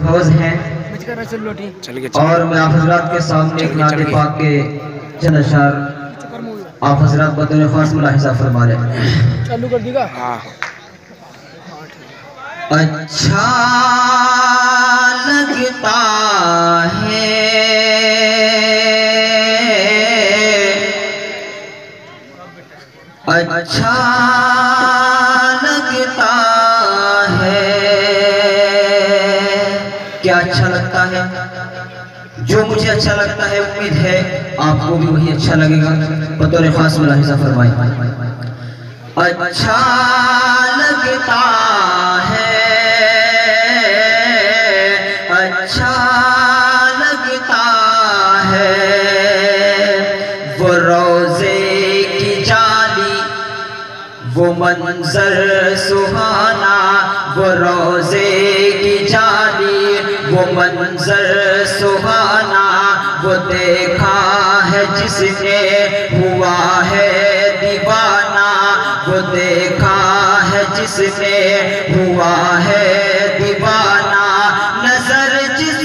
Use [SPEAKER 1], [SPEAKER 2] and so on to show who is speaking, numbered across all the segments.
[SPEAKER 1] Propose ہیں اور میں آپ حضرات کے سامنے ایک نعت پاک کے چند اشعار آپ حضرات بطور خاص ملاحظہ فرما لیں۔
[SPEAKER 2] چالو کر دی گا۔
[SPEAKER 1] اچھا لگتا ہے اچھا لگتا ہے، کیا اچھا لگتا ہے؟ جو مجھے اچھا لگتا ہے امید ہے آپ کو بھی وہی اچھا لگے گا۔ بطور خاص ملاحظہ فرمائیں۔ اچھا لگتا ہے، اچھا لگتا ہے، وہ روزے کی جالی وہ منظر سہانا، وہ روزے کی جالی وہ منظر سہانا، وہ دیکھا ہے جس نے ہوا ہے دیوانہ، وہ دیکھا ہے جس نے ہوا ہے دیوانہ، نظر جس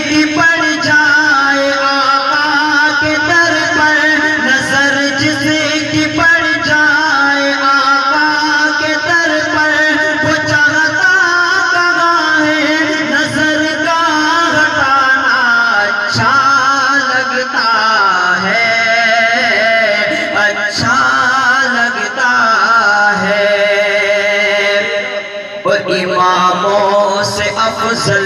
[SPEAKER 1] کی پڑ جائے آقا کے در پر، نظر جس کی پڑ جائے آقا کے در پر، وہ چاہتا کہاں ہے نظر کا ہٹانا، اچھا لگتا ہے، اچھا لگتا ہے۔ اور اماموں سے افضل،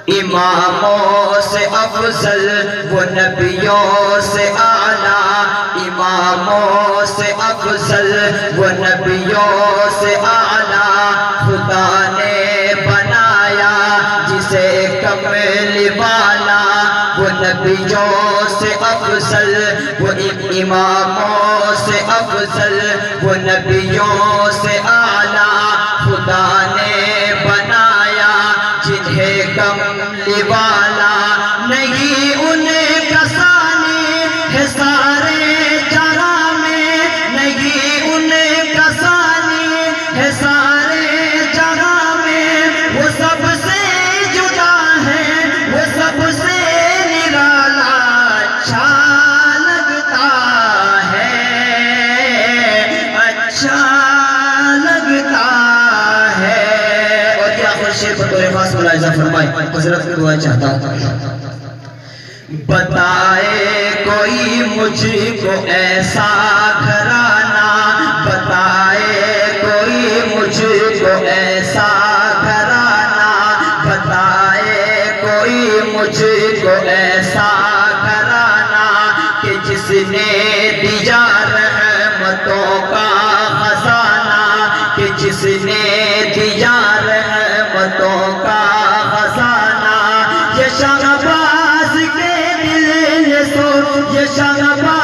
[SPEAKER 1] اماموں سے افضل، وہ نبیوں سے اعلیٰ، اماموں سے افضل، وہ نبیوں سے اعلیٰ، خدا نے بنایا جسے کمل والا، وہ نبیوں سے افضل، وہ اماموں سے افضل، وہ نبیوں سے اعلیٰ، خدا نے بنایا جنہیں کمل والا، نہیں ان کا ثانی ہے سارے جہاں میں، نہیں ان کا ثانی ہے سارے جہاں میں، وہ سب سے جدا ہے، وہ سب سے نرالا، اچھا لگتا ہے، اچھا لگتا ہے۔ اور کیا خورشید بطور خاص ملاحظہ فرمائے، حضرت کی دعا چاہتا ہوں۔ بتائے کوئی مجھ کو ایسا گھرانہ، بتائے کوئی مجھ کو ایسا گھرانہ، بتائے کوئی مجھ کو ایسا گھرانہ، کہ جس نے دیا رحمتوں کا خزانہ، کہ جس نے دیا رحمتوں کا خزانہ، یہ شہباز کے دل نے سو، یہ شہباز